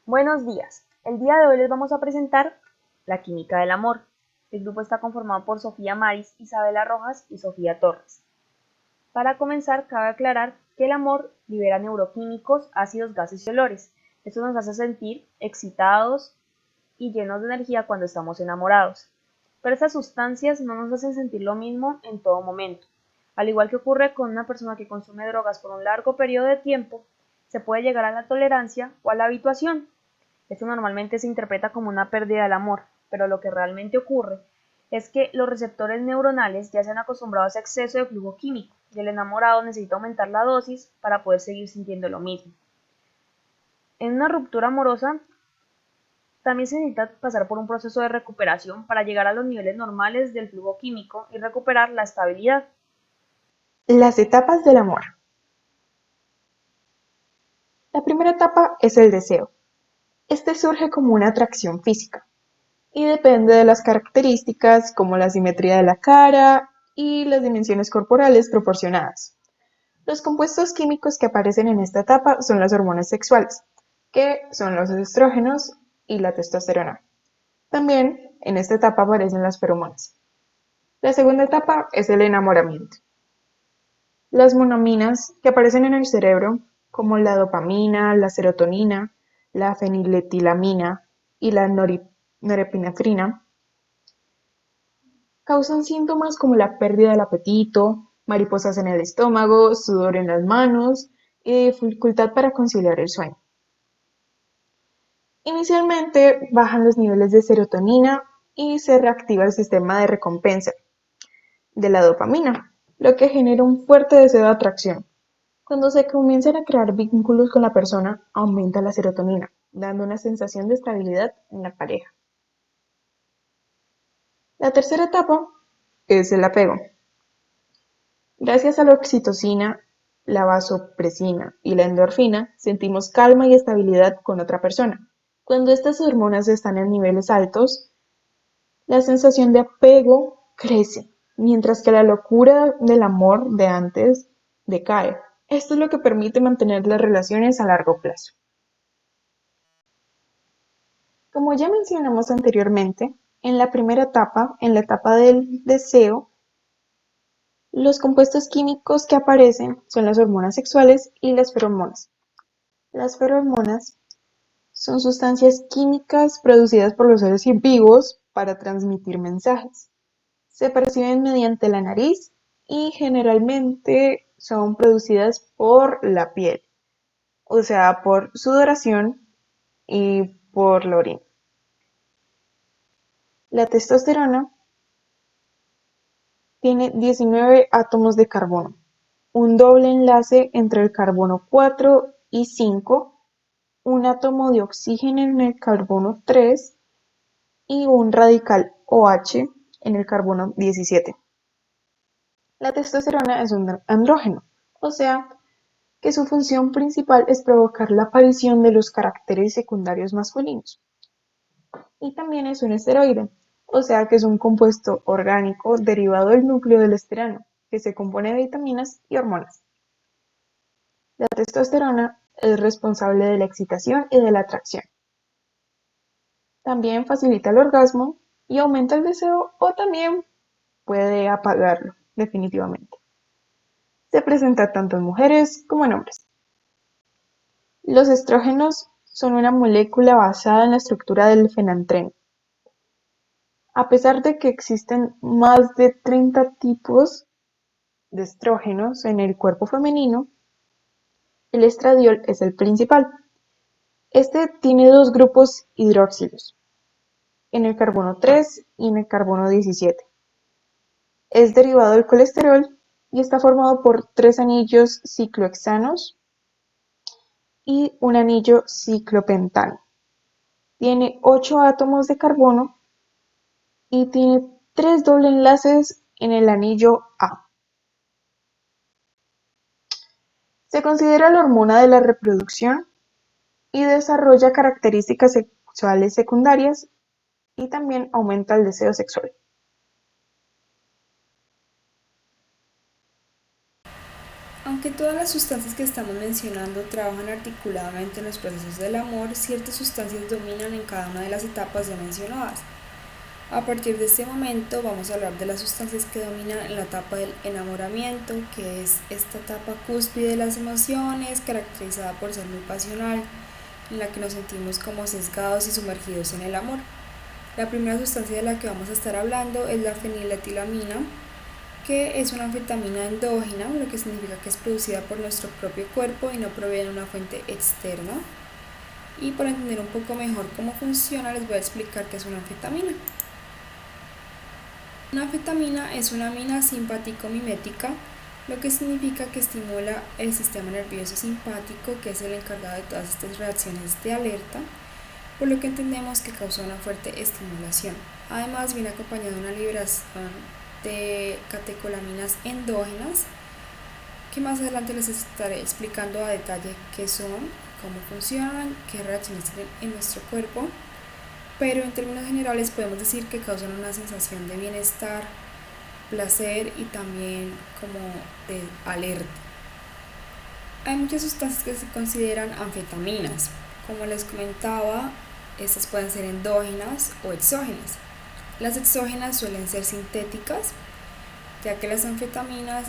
Buenos días. El día de hoy les vamos a presentar la química del amor. El grupo está conformado por Sofía Maris, Isabela Rojas y Sofía Torres. Para comenzar, cabe aclarar que el amor libera neuroquímicos, ácidos, gases y olores. Esto nos hace sentir excitados y llenos de energía cuando estamos enamorados. Pero estas sustancias no nos hacen sentir lo mismo en todo momento. Al igual que ocurre con una persona que consume drogas por un largo periodo de tiempo, se puede llegar a la tolerancia o a la habituación. Esto normalmente se interpreta como una pérdida del amor, pero lo que realmente ocurre es que los receptores neuronales ya se han acostumbrado a ese exceso de flujo químico y el enamorado necesita aumentar la dosis para poder seguir sintiendo lo mismo. En una ruptura amorosa también se necesita pasar por un proceso de recuperación para llegar a los niveles normales del flujo químico y recuperar la estabilidad. Las etapas del amor. La primera etapa es el deseo. Este surge como una atracción física y depende de las características como la simetría de la cara y las dimensiones corporales proporcionadas. Los compuestos químicos que aparecen en esta etapa son las hormonas sexuales, que son los estrógenos y la testosterona. También en esta etapa aparecen las feromonas. La segunda etapa es el enamoramiento. Las monoaminas que aparecen en el cerebro, como la dopamina, la serotonina, la feniletilamina y la norepinefrina, causan síntomas como la pérdida del apetito, mariposas en el estómago, sudor en las manos y dificultad para conciliar el sueño. Inicialmente bajan los niveles de serotonina y se reactiva el sistema de recompensa de la dopamina, lo que genera un fuerte deseo de atracción. Cuando se comienzan a crear vínculos con la persona, aumenta la serotonina, dando una sensación de estabilidad en la pareja. La tercera etapa es el apego. Gracias a la oxitocina, la vasopresina y la endorfina, sentimos calma y estabilidad con otra persona. Cuando estas hormonas están en niveles altos, la sensación de apego crece, mientras que la locura del amor de antes decae. Esto es lo que permite mantener las relaciones a largo plazo. Como ya mencionamos anteriormente, en la primera etapa, en la etapa del deseo, los compuestos químicos que aparecen son las hormonas sexuales y las feromonas. Las feromonas son sustancias químicas producidas por los seres vivos para transmitir mensajes. Se perciben mediante la nariz y generalmente son producidas por la piel, o sea, por sudoración y por la orina. La testosterona tiene 19 átomos de carbono, un doble enlace entre el carbono 4 y 5, un átomo de oxígeno en el carbono 3 y un radical OH en el carbono 17. La testosterona es un andrógeno, o sea que su función principal es provocar la aparición de los caracteres secundarios masculinos. Y también es un esteroide, o sea que es un compuesto orgánico derivado del núcleo del esterano, que se compone de vitaminas y hormonas. La testosterona es responsable de la excitación y de la atracción. También facilita el orgasmo y aumenta el deseo o también puede apagarlo, definitivamente. Se presenta tanto en mujeres como en hombres. Los estrógenos son una molécula basada en la estructura del fenantreno. A pesar de que existen más de 30 tipos de estrógenos en el cuerpo femenino, el estradiol es el principal. Este tiene dos grupos hidroxilos, en el carbono 3 y en el carbono 17. Es derivado del colesterol y está formado por tres anillos ciclohexanos y un anillo ciclopentano. Tiene 8 átomos de carbono y tiene 3 doble enlaces en el anillo A. Se considera la hormona de la reproducción y desarrolla características sexuales secundarias y también aumenta el deseo sexual. Aunque todas las sustancias que estamos mencionando trabajan articuladamente en los procesos del amor, ciertas sustancias dominan en cada una de las etapas ya mencionadas. A partir de este momento vamos a hablar de las sustancias que dominan en la etapa del enamoramiento, que es esta etapa cúspide de las emociones, caracterizada por ser muy pasional, en la que nos sentimos como sesgados y sumergidos en el amor. La primera sustancia de la que vamos a estar hablando es la feniletilamina, que es una anfetamina endógena, lo que significa que es producida por nuestro propio cuerpo y no proviene de una fuente externa. Y para entender un poco mejor cómo funciona, les voy a explicar qué es una anfetamina. Una anfetamina es una amina simpático-mimética, lo que significa que estimula el sistema nervioso simpático, que es el encargado de todas estas reacciones de alerta, por lo que entendemos que causa una fuerte estimulación. Además, viene acompañada de una liberación de catecolaminas endógenas, que más adelante les estaré explicando a detalle qué son, cómo funcionan, qué reacciones tienen en nuestro cuerpo. Pero en términos generales podemos decir que causan una sensación de bienestar, placer y también como de alerta. Hay muchas sustancias que se consideran anfetaminas. Como les comentaba, estas pueden ser endógenas o exógenas. Las exógenas suelen ser sintéticas, ya que las anfetaminas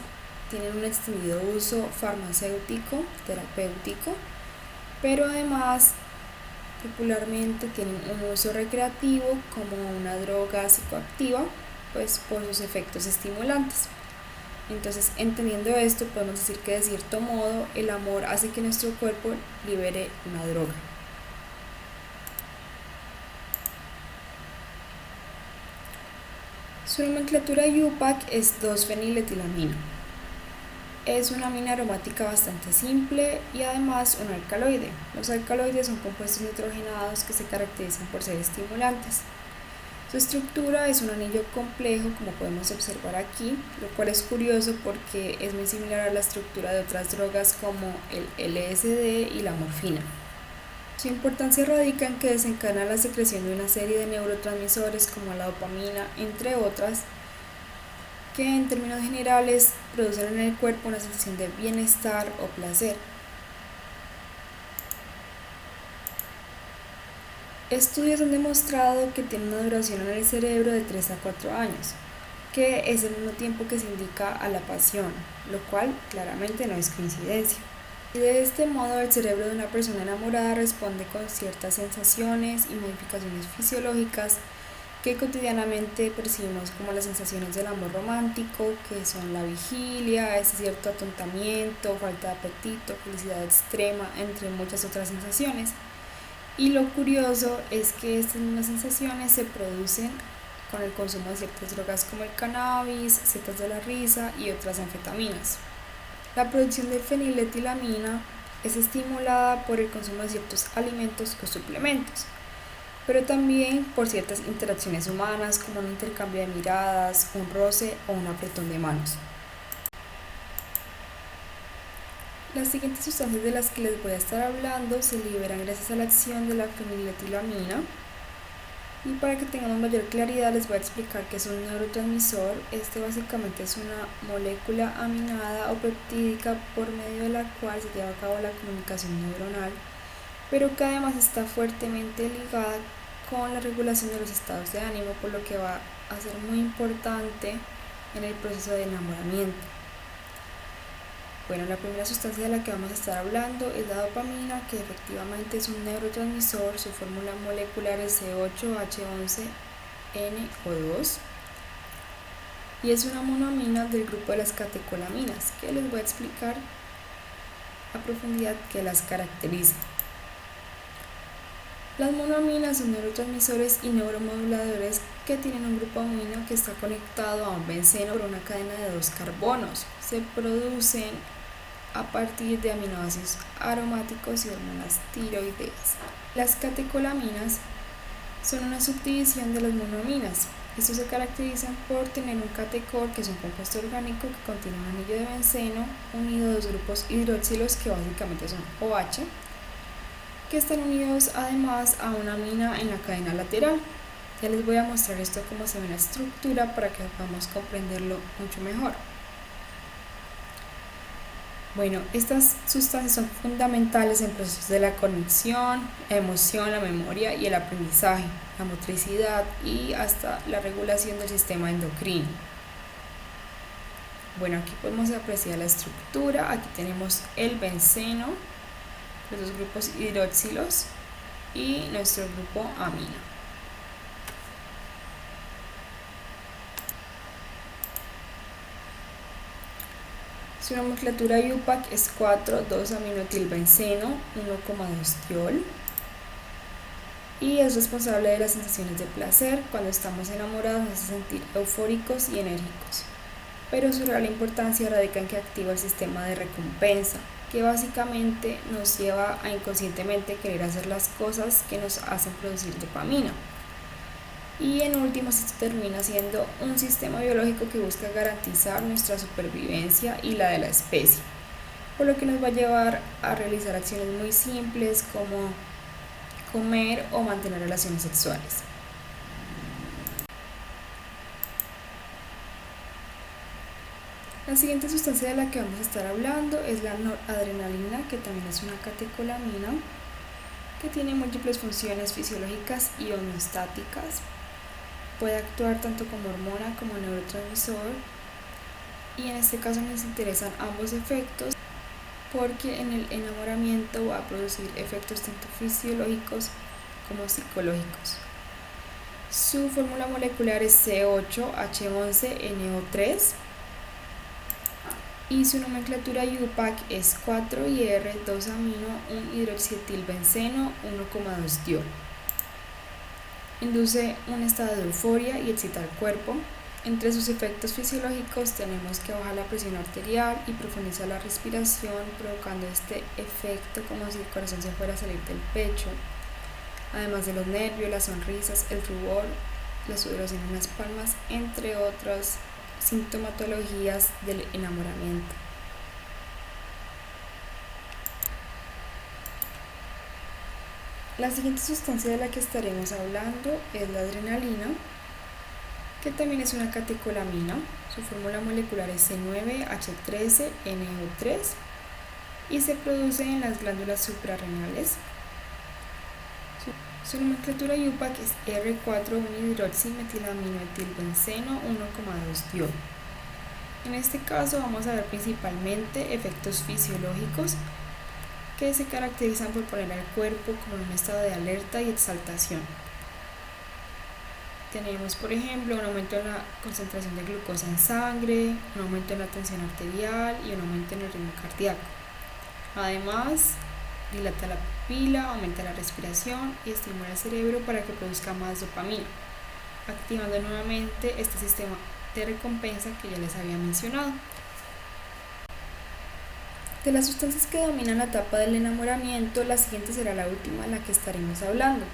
tienen un extendido uso farmacéutico, terapéutico, pero además popularmente tienen un uso recreativo como una droga psicoactiva, pues por sus efectos estimulantes. Entonces, entendiendo esto, podemos decir que de cierto modo el amor hace que nuestro cuerpo libere una droga. Su nomenclatura IUPAC es 2-feniletilamina. Es una amina aromática bastante simple y además un alcaloide. Los alcaloides son compuestos nitrogenados que se caracterizan por ser estimulantes. Su estructura es un anillo complejo, como podemos observar aquí, lo cual es curioso porque es muy similar a la estructura de otras drogas como el LSD y la morfina. Su importancia radica en que desencadena la secreción de una serie de neurotransmisores como la dopamina, entre otras, que en términos generales producen en el cuerpo una sensación de bienestar o placer. Estudios han demostrado que tiene una duración en el cerebro de 3 a 4 años, que es el mismo tiempo que se indica a la pasión, lo cual claramente no es coincidencia. Y de este modo el cerebro de una persona enamorada responde con ciertas sensaciones y modificaciones fisiológicas que cotidianamente percibimos como las sensaciones del amor romántico, que son la vigilia, ese cierto atontamiento, falta de apetito, felicidad extrema, entre muchas otras sensaciones. Y lo curioso es que estas mismas sensaciones se producen con el consumo de ciertas drogas como el cannabis, setas de la risa y otras anfetaminas. La producción de feniletilamina es estimulada por el consumo de ciertos alimentos o suplementos, pero también por ciertas interacciones humanas como un intercambio de miradas, un roce o un apretón de manos. Las siguientes sustancias de las que les voy a estar hablando se liberan gracias a la acción de la feniletilamina. Y para que tengamos mayor claridad les voy a explicar qué es un neurotransmisor. Este básicamente es una molécula aminada o peptídica por medio de la cual se lleva a cabo la comunicación neuronal, pero que además está fuertemente ligada con la regulación de los estados de ánimo, por lo que va a ser muy importante en el proceso de enamoramiento. Bueno, la primera sustancia de la que vamos a estar hablando es la dopamina, que efectivamente es un neurotransmisor. Su fórmula molecular es C8H11NO2 y es una monoamina del grupo de las catecolaminas, que les voy a explicar a profundidad qué las caracteriza. Las monoaminas son neurotransmisores y neuromoduladores que tienen un grupo amino que está conectado a un benceno por una cadena de 2 carbonos. Se producen a partir de aminoácidos aromáticos y hormonas tiroideas. Las catecolaminas son una subdivisión de las monoaminas. Estos se caracterizan por tener un catecol, que es un compuesto orgánico que contiene un anillo de benceno unido a dos grupos hidroxilos que básicamente son OH, que están unidos además a una amina en la cadena lateral. Ya les voy a mostrar esto cómo se ve en la estructura para que podamos comprenderlo mucho mejor. Bueno, estas sustancias son fundamentales en procesos de la cognición, la emoción, la memoria y el aprendizaje, la motricidad y hasta la regulación del sistema endocrino. Bueno, aquí podemos apreciar la estructura. Aquí tenemos el benceno, los dos grupos hidroxilos y nuestro grupo amino. Su nomenclatura IUPAC es 4,2-aminoetilbenceno, 1,2-diol, y es responsable de las sensaciones de placer. Cuando estamos enamorados nos hace sentir eufóricos y enérgicos, pero su real importancia radica en que activa el sistema de recompensa, que básicamente nos lleva a inconscientemente querer hacer las cosas que nos hacen producir dopamina. Y en últimas, esto termina siendo un sistema biológico que busca garantizar nuestra supervivencia y la de la especie, por lo que nos va a llevar a realizar acciones muy simples como comer o mantener relaciones sexuales. La siguiente sustancia de la que vamos a estar hablando es la noradrenalina, que también es una catecolamina que tiene múltiples funciones fisiológicas y homeostáticas. Puede actuar tanto como hormona como neurotransmisor, y en este caso nos interesan ambos efectos porque en el enamoramiento va a producir efectos tanto fisiológicos como psicológicos. Su fórmula molecular es C8H11NO3 y su nomenclatura IUPAC es 4IR2-amino-1-hidroxietilbenceno, 1,2-diol. Induce un estado de euforia y excita al cuerpo. Entre sus efectos fisiológicos tenemos que baja la presión arterial y profundiza la respiración, provocando este efecto como si el corazón se fuera a salir del pecho, además de los nervios, las sonrisas, el rubor, la sudoración en las palmas, entre otras sintomatologías del enamoramiento. La siguiente sustancia de la que estaremos hablando es la adrenalina, que también es una catecolamina. Su fórmula molecular es C9H13NO3 y se produce en las glándulas suprarrenales. Su nomenclatura IUPAC es R4-1-hidroximetilaminoetilbenceno, 1,2-diol. En este caso vamos a ver principalmente efectos fisiológicos que se caracterizan por poner al cuerpo como en un estado de alerta y exaltación. Tenemos, por ejemplo, un aumento en la concentración de glucosa en sangre, un aumento en la tensión arterial y un aumento en el ritmo cardíaco. Además, dilata la pupila, aumenta la respiración y estimula el cerebro para que produzca más dopamina, activando nuevamente este sistema de recompensa que ya les había mencionado. De las sustancias que dominan la etapa del enamoramiento, la siguiente será la última en la que estaremos hablando,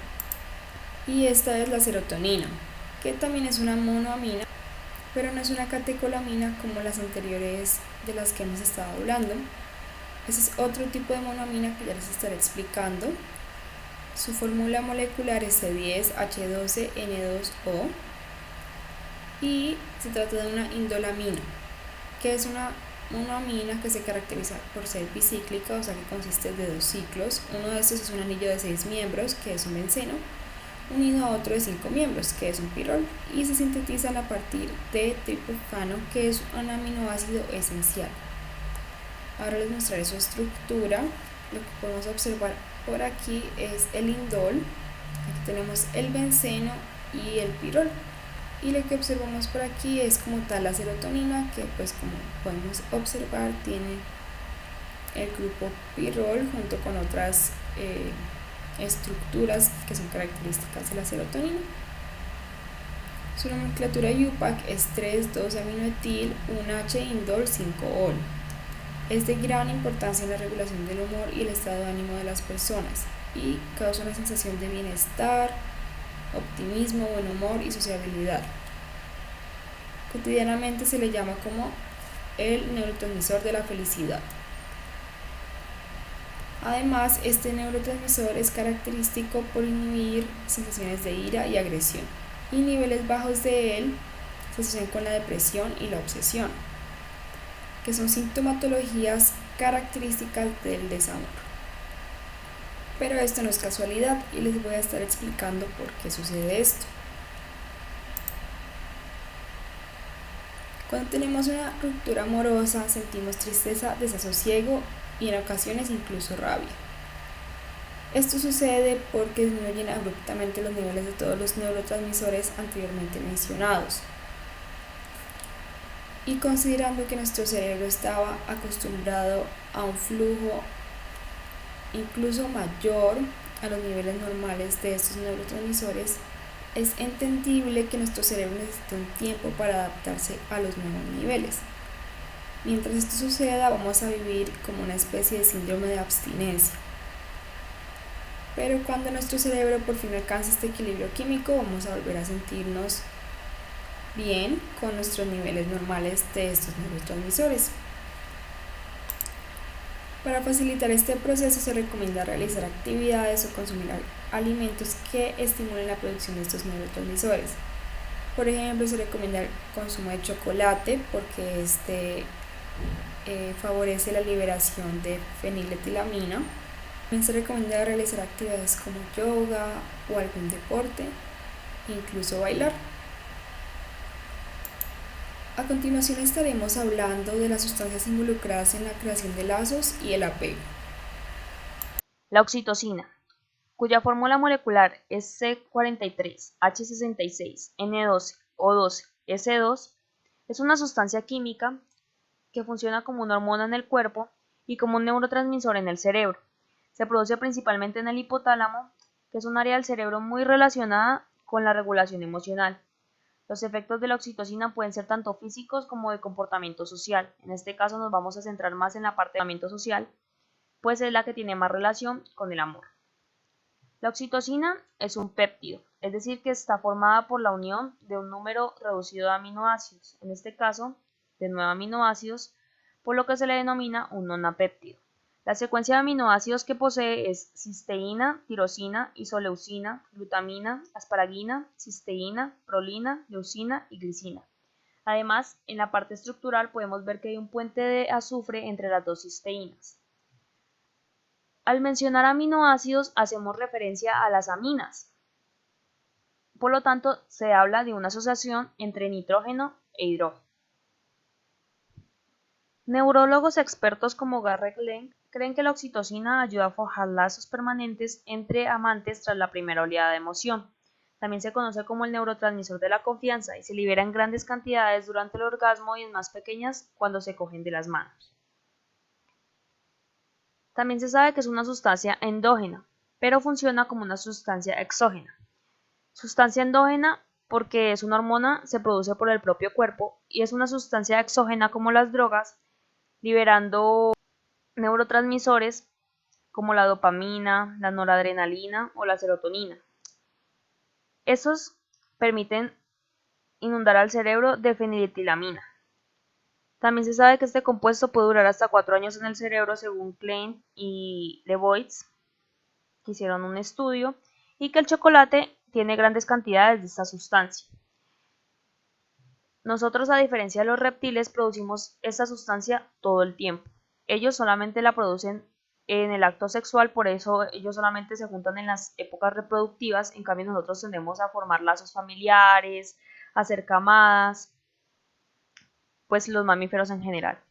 y esta es la serotonina, que también es una monoamina, pero no es una catecolamina como las anteriores de las que hemos estado hablando. Ese es otro tipo de monoamina que ya les estaré explicando. Su fórmula molecular es C10H12N2O y se trata de una indolamina, que es una monoamina que se caracteriza por ser bicíclica, o sea que consiste de 2 ciclos. Uno de estos es un anillo de 6 miembros, que es un benceno, unido a otro de 5 miembros, que es un pirrol, y se sintetizan a partir de triptofano, que es un aminoácido esencial. Ahora les mostraré su estructura. Lo que podemos observar por aquí es el indol. Aquí tenemos el benceno y el pirrol. Y lo que observamos por aquí es como tal la serotonina, que pues como podemos observar tiene el grupo pirrol junto con otras estructuras que son características de la serotonina. Su nomenclatura IUPAC es 3,2-aminoetil, 1H-indol, 5-ol. Es de gran importancia en la regulación del humor y el estado de ánimo de las personas y causa una sensación de bienestar, optimismo, buen humor y sociabilidad. Cotidianamente se le llama como el neurotransmisor de la felicidad. Además, este neurotransmisor es característico por inhibir sensaciones de ira y agresión, y niveles bajos de él se asocian con la depresión y la obsesión, que son sintomatologías características del desamor. Pero esto no es casualidad y les voy a estar explicando por qué sucede esto. Cuando tenemos una ruptura amorosa, sentimos tristeza, desasosiego y en ocasiones incluso rabia. Esto sucede porque disminuyen abruptamente los niveles de todos los neurotransmisores anteriormente mencionados. Y considerando que nuestro cerebro estaba acostumbrado a un flujo incluso mayor a los niveles normales de estos neurotransmisores, es entendible que nuestro cerebro necesite un tiempo para adaptarse a los nuevos niveles. Mientras esto suceda, vamos a vivir como una especie de síndrome de abstinencia. Pero cuando nuestro cerebro por fin alcance este equilibrio químico, vamos a volver a sentirnos bien con nuestros niveles normales de estos neurotransmisores. Para facilitar este proceso se recomienda realizar actividades o consumir alimentos que estimulen la producción de estos neurotransmisores. Por ejemplo, se recomienda el consumo de chocolate porque este favorece la liberación de feniletilamina. También se recomienda realizar actividades como yoga o algún deporte, incluso bailar. A continuación estaremos hablando de las sustancias involucradas en la creación de lazos y el apego. La oxitocina, cuya fórmula molecular es C43H66N12O2S2, es una sustancia química que funciona como una hormona en el cuerpo y como un neurotransmisor en el cerebro. Se produce principalmente en el hipotálamo, que es un área del cerebro muy relacionada con la regulación emocional. Los efectos de la oxitocina pueden ser tanto físicos como de comportamiento social. En este caso nos vamos a centrar más en la parte de comportamiento social, pues es la que tiene más relación con el amor. La oxitocina es un péptido, es decir, que está formada por la unión de un número reducido de aminoácidos, en este caso de 9 aminoácidos, por lo que se le denomina un nonapéptido. La secuencia de aminoácidos que posee es cisteína, tirosina, isoleucina, glutamina, asparagina, cisteína, prolina, leucina y glicina. Además, en la parte estructural podemos ver que hay un puente de azufre entre las dos cisteínas. Al mencionar aminoácidos hacemos referencia a las aminas. Por lo tanto, se habla de una asociación entre nitrógeno e hidrógeno. Neurólogos expertos como Garrett Lang creen que la oxitocina ayuda a forjar lazos permanentes entre amantes tras la primera oleada de emoción. También se conoce como el neurotransmisor de la confianza y se libera en grandes cantidades durante el orgasmo y en más pequeñas cuando se cogen de las manos. También se sabe que es una sustancia endógena, pero funciona como una sustancia exógena. Sustancia endógena porque es una hormona, se produce por el propio cuerpo, y es una sustancia exógena como las drogas, liberando neurotransmisores como la dopamina, la noradrenalina o la serotonina. Esos permiten inundar al cerebro de feniletilamina. También se sabe que este compuesto puede durar hasta 4 años en el cerebro según Klein y Leboitz, que hicieron un estudio, y que el chocolate tiene grandes cantidades de esta sustancia. Nosotros, a diferencia de los reptiles, producimos esta sustancia todo el tiempo. Ellos solamente la producen en el acto sexual, por eso ellos solamente se juntan en las épocas reproductivas, en cambio nosotros tendemos a formar lazos familiares, a hacer camadas, pues los mamíferos en general.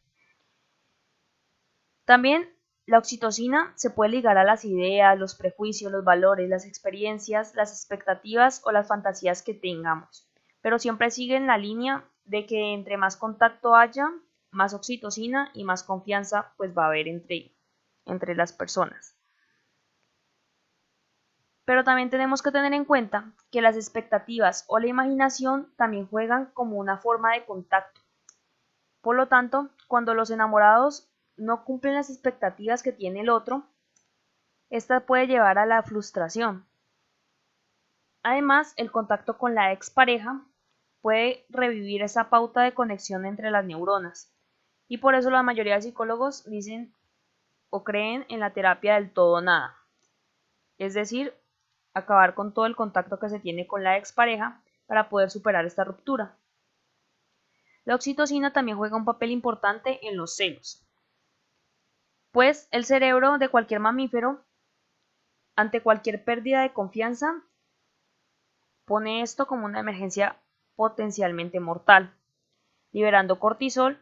También la oxitocina se puede ligar a las ideas, los prejuicios, los valores, las experiencias, las expectativas o las fantasías que tengamos, pero siempre sigue en la línea de que entre más contacto haya, más oxitocina y más confianza pues va a haber entre las personas. Pero también tenemos que tener en cuenta que las expectativas o la imaginación también juegan como una forma de contacto. Por lo tanto, cuando los enamorados no cumplen las expectativas que tiene el otro, esta puede llevar a la frustración. Además, el contacto con la expareja puede revivir esa pauta de conexión entre las neuronas, y por eso la mayoría de psicólogos dicen o creen en la terapia del todo o nada, es decir, acabar con todo el contacto que se tiene con la expareja para poder superar esta ruptura. La oxitocina también juega un papel importante en los celos. pues el cerebro de cualquier mamífero, ante cualquier pérdida de confianza, pone esto como una emergencia potencialmente mortal, liberando cortisol,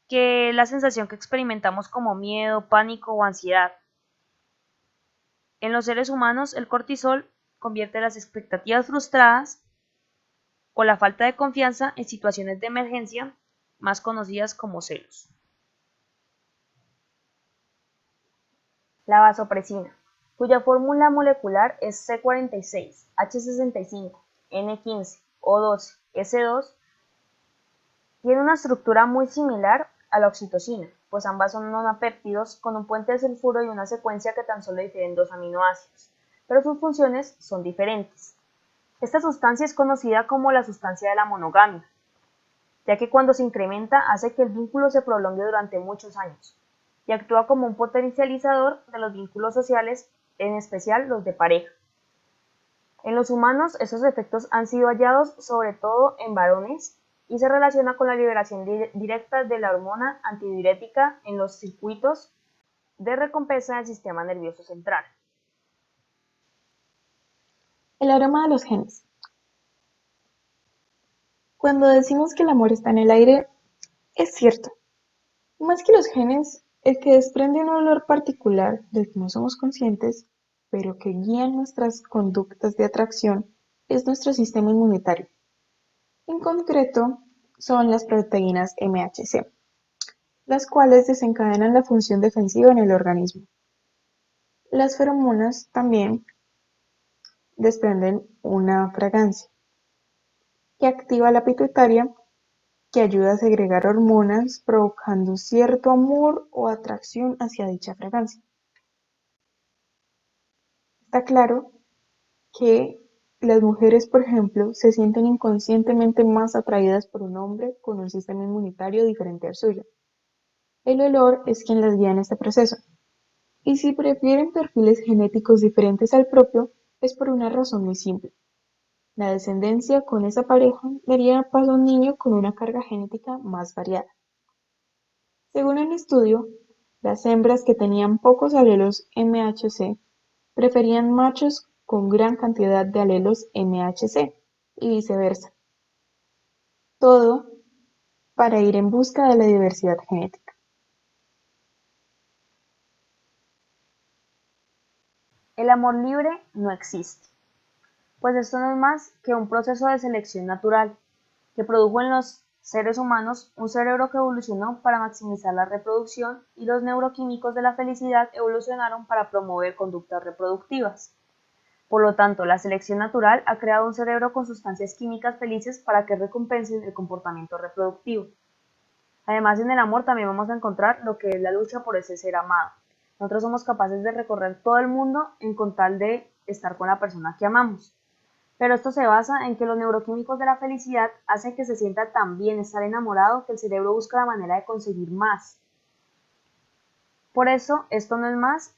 que es la sensación que experimentamos como miedo, pánico o ansiedad. En los seres humanos, el cortisol convierte las expectativas frustradas o la falta de confianza en situaciones de emergencia, más conocidas como celos. La vasopresina, cuya fórmula molecular es C46, H65, N15, O12, S2, tiene una estructura muy similar a la oxitocina, pues ambas son nonapéptidos con un puente de sulfuro y una secuencia que tan solo difieren 2 aminoácidos, pero sus funciones son diferentes. Esta sustancia es conocida como la sustancia de la monogamia, ya que cuando se incrementa hace que el vínculo se prolongue durante muchos años, y actúa como un potencializador de los vínculos sociales, en especial los de pareja. En los humanos, esos efectos han sido hallados sobre todo en varones y se relaciona con la liberación directa de la hormona antidiurética en los circuitos de recompensa del sistema nervioso central. El aroma de los genes. Cuando decimos que el amor está en el aire, es cierto. Más que los genes, el que desprende un olor particular del que no somos conscientes, pero que guía nuestras conductas de atracción, es nuestro sistema inmunitario. En concreto, son las proteínas MHC, las cuales desencadenan la función defensiva en el organismo. Las feromonas también desprenden una fragancia que activa la pituitaria, que ayuda a segregar hormonas provocando cierto amor o atracción hacia dicha fragancia. Está claro que las mujeres, por ejemplo, se sienten inconscientemente más atraídas por un hombre con un sistema inmunitario diferente al suyo. El olor es quien las guía en este proceso. Y si prefieren perfiles genéticos diferentes al propio, es por una razón muy simple. La descendencia con esa pareja daría paso a un niño con una carga genética más variada. Según el estudio, las hembras que tenían pocos alelos MHC preferían machos con gran cantidad de alelos MHC y viceversa. Todo para ir en busca de la diversidad genética. El amor libre no existe, pues esto no es más que un proceso de selección natural que produjo en los seres humanos un cerebro que evolucionó para maximizar la reproducción y los neuroquímicos de la felicidad evolucionaron para promover conductas reproductivas. Por lo tanto, la selección natural ha creado un cerebro con sustancias químicas felices para que recompensen el comportamiento reproductivo. Además, en el amor también vamos a encontrar lo que es la lucha por ese ser amado. Nosotros somos capaces de recorrer todo el mundo con tal de estar con la persona que amamos. Pero esto se basa en que los neuroquímicos de la felicidad hacen que se sienta tan bien estar enamorado que el cerebro busca la manera de conseguir más. Por eso, esto no es más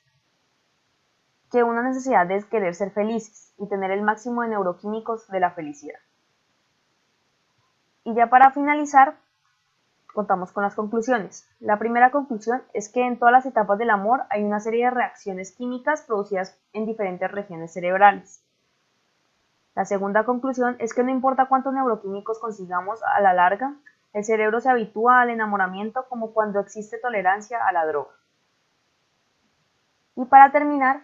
que una necesidad de querer ser felices y tener el máximo de neuroquímicos de la felicidad. Y ya para finalizar, contamos con las conclusiones. La primera conclusión es que en todas las etapas del amor hay una serie de reacciones químicas producidas en diferentes regiones cerebrales. La segunda conclusión es que no importa cuántos neuroquímicos consigamos a la larga, el cerebro se habitúa al enamoramiento como cuando existe tolerancia a la droga. Y para terminar,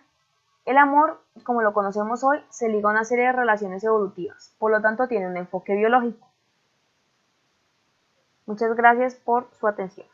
el amor, como lo conocemos hoy, se liga a una serie de relaciones evolutivas, por lo tanto tiene un enfoque biológico. Muchas gracias por su atención.